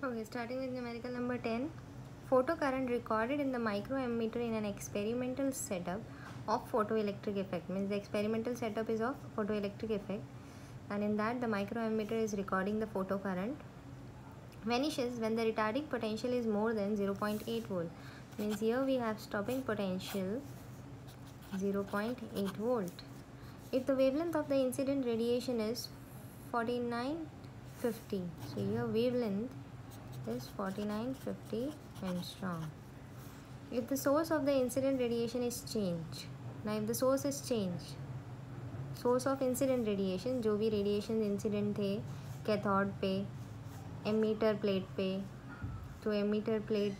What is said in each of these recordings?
Okay, starting with numerical number 10. Photocurrent recorded in the microammeter in an experimental setup of photoelectric effect. Means the experimental setup is of photoelectric effect, and in that the microammeter is recording the photocurrent vanishes when the retarding potential is more than 0.8 volt. Means here we have stopping potential 0.8 volt. If the wavelength of the incident radiation is 4950, so here wavelength is 4950 angstrom. If the source of the incident radiation is changed, now if the source is changed, source of incident radiation, जो भी radiation incident थे cathode पे, emitter plate पे, तो emitter plate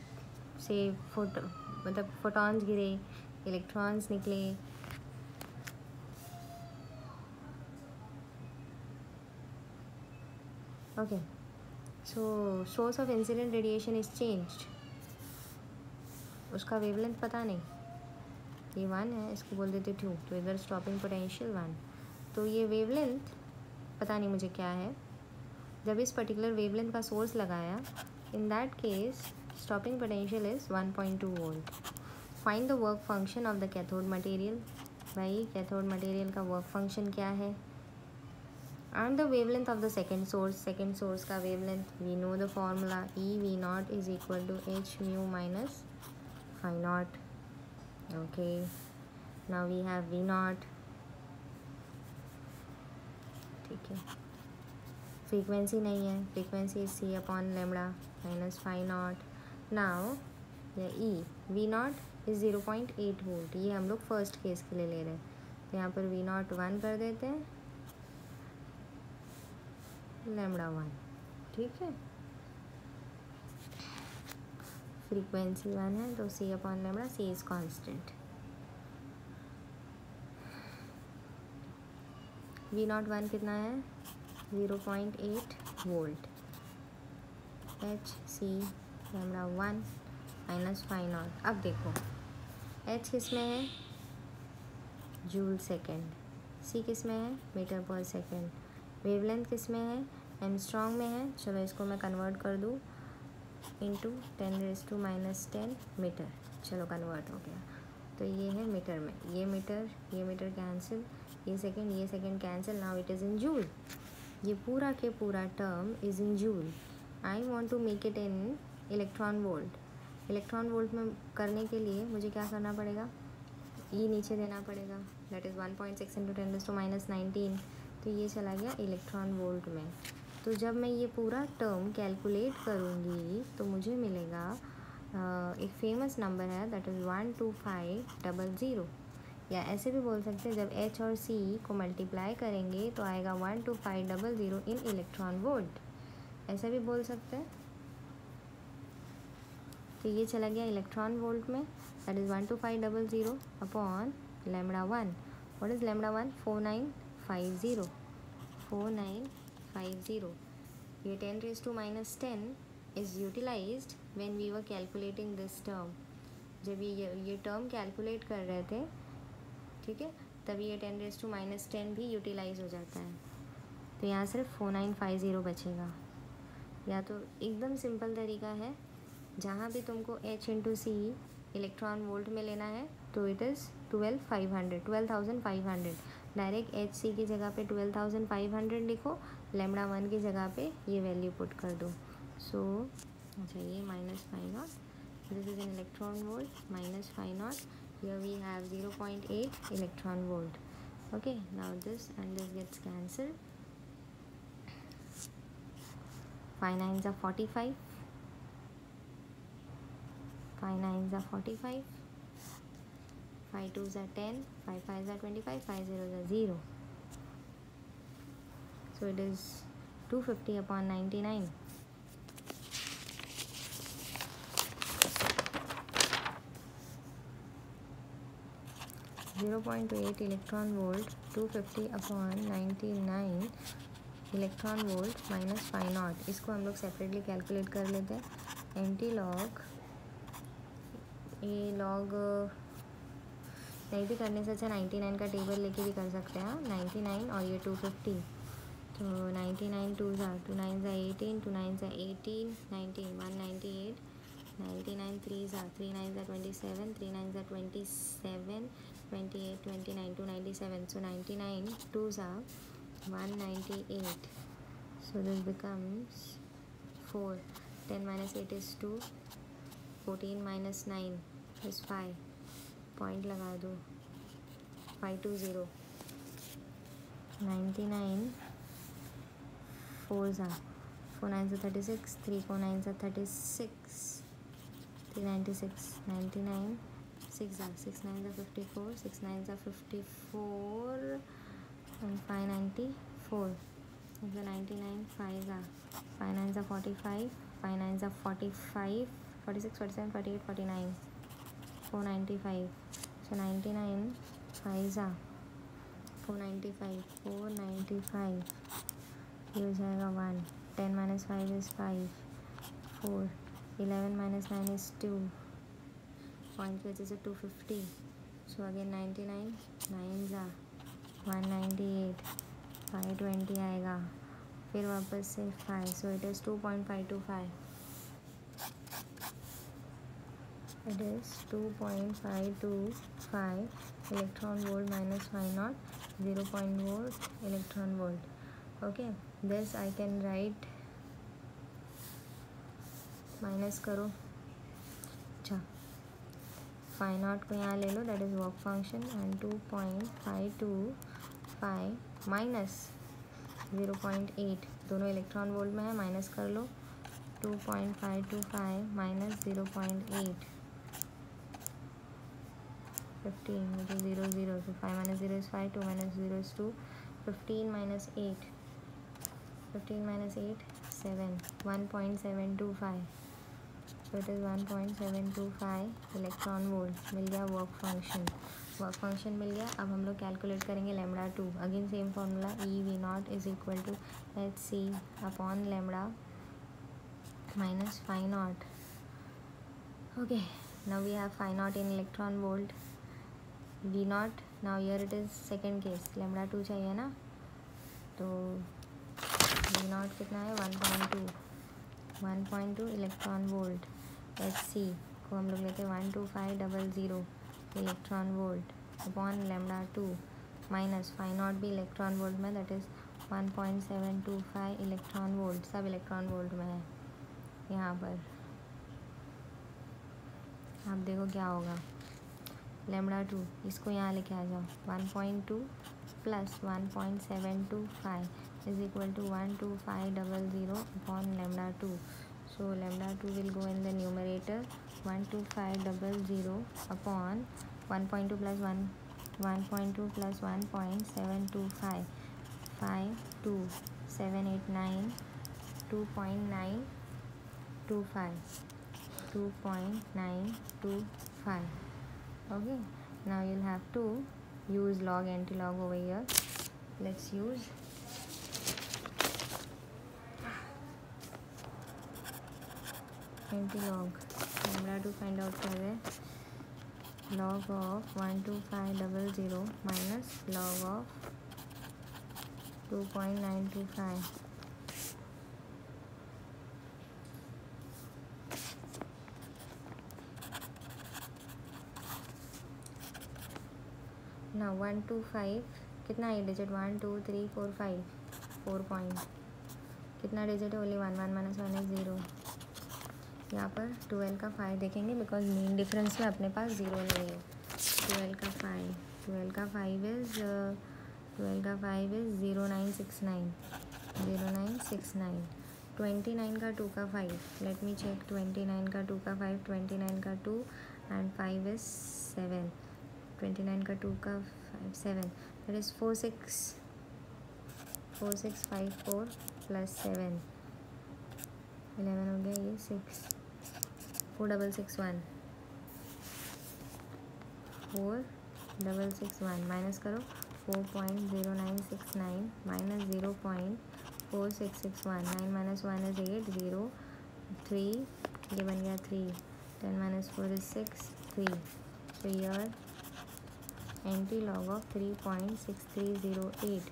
से मतलब photons गिरे, electrons निकले, okay. So source of incident radiation is changed, उसका वेवलेंथ पता नहीं, ये 1 है, इसको बोल देते 2, तो इधर स्टॉपिंग पोटेंशियल 1. तो ये वेवलेंथ पता नहीं मुझे क्या है. जब इस पर्टिकुलर वेवलेंथ का सोर्स लगाया, in that case stopping potential is 1.2 volt. Find the work function of the cathode material. भाई कैथोड मटेरियल का वर्क फंक्शन क्या है? And the wavelength of the second source का wavelength, we know the formula, EV0 is equal to h mu minus phi naught. Okay, now we have V0. ठीक है, frequency नहीं है, frequency is c upon lambda minus phi naught. now E V0 is 0.8 volt. ये हम लोग first case के लिए ले रहे हैं, तो यहाँ पर V0 1 कर देते हैं, लैम्बडा 1. ठीक है, फ्रीक्वेंसी 1 है तो c upon lambda, c is constant. V0 1 कितना है? 0.8 volt. h c lambda 1 minus phi naught. अब देखो h किस में है? Joule second. c किस में है? मीटर पर सेकेंड. वेवलेंथ किस में है? एंगस्ट्रॉम में है. चलो इसको मैं कन्वर्ट कर दूँ इंटू 10⁻⁻10 मीटर. चलो कन्वर्ट हो गया. तो ये है मीटर में, ये मीटर कैंसिल, ये second cancel. Now it is in joule. ये पूरा के पूरा term is in joule. I want to make it in electron volt. Electron volt में करने के लिए मुझे क्या करना पड़ेगा? ई नीचे देना पड़ेगा, दैट इज़ 1.6 इंटू 10⁻19. तो ये चला गया इलेक्ट्रॉन वोल्ट में. तो जब मैं ये पूरा टर्म कैलकुलेट करूँगी तो मुझे मिलेगा एक फेमस नंबर है, दैट इज़ 12500. या ऐसे भी बोल सकते हैं, जब h और c को मल्टीप्लाई करेंगे तो आएगा 12500 इन इलेक्ट्रॉन वोल्ट. ऐसा भी बोल सकते हैं. तो ये चला गया इलेक्ट्रॉन वोल्ट में, that is 12500 upon lambda 1. What is lambda 1? 4950. 4950. ये 10⁻⁻10 is utilized when we were calculating this term. जब ये टर्म कैलकुलेट कर रहे थे, ठीक है, तभी ये 10⁻⁻10 भी यूटिलाइज हो जाता है. तो यहाँ सिर्फ 4950 बचेगा. या तो एकदम सिंपल तरीका है, जहाँ भी तुमको h into C electron volt में लेना है तो it is 12,500. Direct H C की जगह पे 12,500 लिखो, लैम्बडा 1 की जगह पे ये वैल्यू पुट कर दो. सो अच्छा, ये minus phi naught, this is in electron volt, minus phi naught. Here we have 0.8 electron volt. Okay, now this and this gets cancelled. 5 9s are 45, 5 9s are 45, 5 2s are 10, 5 5s are 25, 5 0s are 0. So it is 250 upon 99. (0.28 electron volt, 250 upon 99 electron volt minus phi naught. इसको हम लोग separately calculate कर लेते हैं. Anti log ये log नहीं भी करने से अच्छा 99 का टेबल लेके भी कर सकते हैं. 99 और ये 250, तो 99 2 2 9 18, 2 9 18, 19 198, 99 3 3 9 27, 3 9 27, 28 29 297. So 99 2 198. So this becomes 4. 10 minus 8 is 2. 14 minus 9 is 5. Point लगा दो. 520. 99 4 4 9 36, 3 4 9 36, 396, 99 6 6 9 54, 6 9 54, and 594. The 99 5 5 9 45, 5 9 45, 46 47 48 49, 495. So 99 5 495, 495. ये हो जाएगा 1. 10 minus 5 is 5. 4. 11 minus 9 is 2. Point की वजह से 250. So again 99 9 198. 520 आएगा. फिर वापस से 5. So it is 2.525. It is 2.525 electron volt minus phi naught, 0.4 electron volt. Okay, this I can write. Minus करो. अच्छा, phi naught को यहाँ ले लो, that is work function, and 2.525 minus 0.8 दोनों इलेक्ट्रॉन वोल्ट में है, माइनस कर लो. 2.525 minus 0.8, 15, which is 0 0. So 5 minus 0 is 5, 2 minus 0 is 2. 15 minus 8, 15 minus 8 7, 1.725. So it is 1.725 electron volt. मिल गया वर्क फंक्शन. वर्क फंक्शन मिल गया. अब हम लोग कैलकुलेट करेंगे lambda 2. Again same formula, E V naught is equal to H C upon lambda minus phi naught. Okay, now we have phi naught in electron volt. V naught, now here it is second case, lambda 2 चाहिए ना, तो we not कितना है 1.2 electron volt. H C को हम लोग लेते हैं 12500 electron volt upon lambda 2 minus phi naught भी इलेक्ट्रॉन वोल्ट में, दैट इज़ 1.725 इलेक्ट्रॉन वोल्ट. सब इलेक्ट्रॉन वोल्ट में है. यहाँ पर आप देखो क्या होगा. लैम्बडा 2 इसको यहाँ लेके आ जाओ. 1.2 plus 1.725 is equal to 12500 upon lambda 2. So lambda 2 will go in the numerator. 12500 upon 1.2 plus 1, 1.2 plus 1.725, 5 2 7 8 9, 2.925, 2.925. Okay, now you'll have to use log anti-log over here. Let's use anti-log. Lambda 2 find out कर रहे हैं. log of 12500 minus log of 2.925. now 125 कितना है digit, 1 2 3 4 5, 4 point. कितना digit है, only 1 1 minus 1 is 0. यहाँ पर 12 का 5 देखेंगे बिकॉज मीन डिफरेंस में अपने पास 0 नहीं है. 12 का 5, 12 का 5 इज़ 0969, 0969. 29 का 2 का 5, लेट मी चेक. 29 का 2 का 5, 29 का 2 एंड 5 इज़ 7. 29 का 2 का 5 7, दैट इज़ 4654 प्लस 7, 11 हो गया. ये 6, 4661, 4661 माइनस करो. 4.0969 माइनस 0.4661. 9 माइनस 1 इज़ 8, 0 3, ये बन गया 3. 10 माइनस 4 is 6, 3. So here anti-log of 3.6308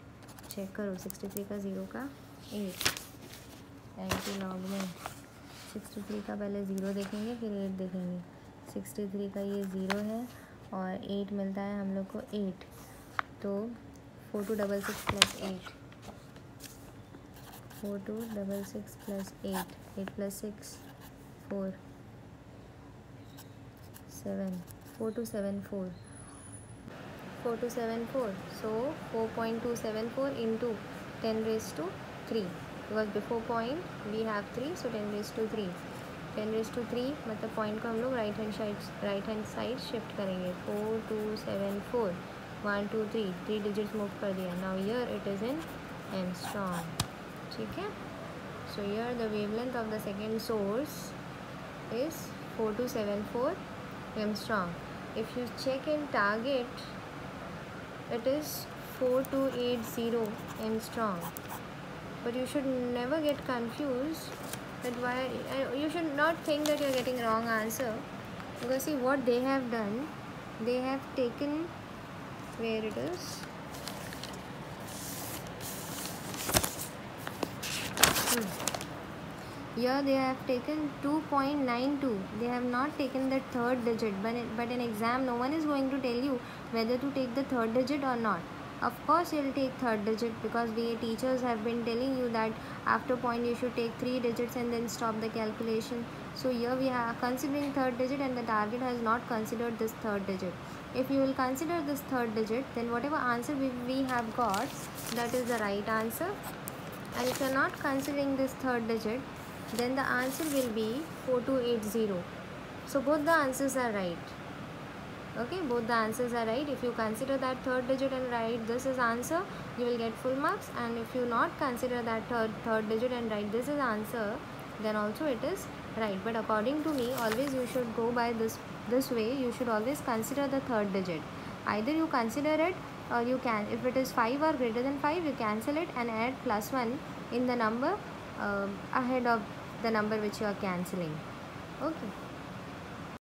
check करो 63 का 0 का 8 एंटी लॉग में 63 का पहले 0 देखेंगे फिर 8 देखेंगे। 63 का ये 0 है और 8 मिलता है हम लोग को 8, तो 4266 plus 8 4266 plus 8 plus 6 4 7 4274 4274, so 4.274 into 10 raised to 3, because before point we have 3, so 10 raised to 3 मतलब पॉइंट को हम लोग राइट हैंड साइड शिफ्ट करेंगे। 4274 1 2 3 डिजिट्स मूव कर दिया। Now here it is in angstrom, ठीक है। So here the wavelength of the second source is 4274 angstrom. If you check in target it is 4280 angstrom, but you should never get confused that why you should not think that you are getting wrong answer, because see what they have done, they have taken, where it is, here they have taken 2.92. They have not taken the third digit, but in exam no one is going to tell you whether to take the third digit or not. Of course you will take third digit, because we teachers have been telling you that after point you should take 3 digits and then stop the calculation. So here we are considering third digit and the target has not considered this third digit. If you will consider this third digit, then whatever answer we have got, that is the right answer. And if you are not considering this third digit, then the answer will be 4280. So both the answers are right. Okay, both the answers are right. If you consider that third digit and write this is answer, you will get full marks. And if you not consider that third digit and write this is answer, then also it is right. But according to me, always you should go by this way. You should always consider the third digit. Either you consider it, or you can, if it is 5 or greater than 5, you cancel it and add +1 in the number ahead of the number which you are cancelling. Okay.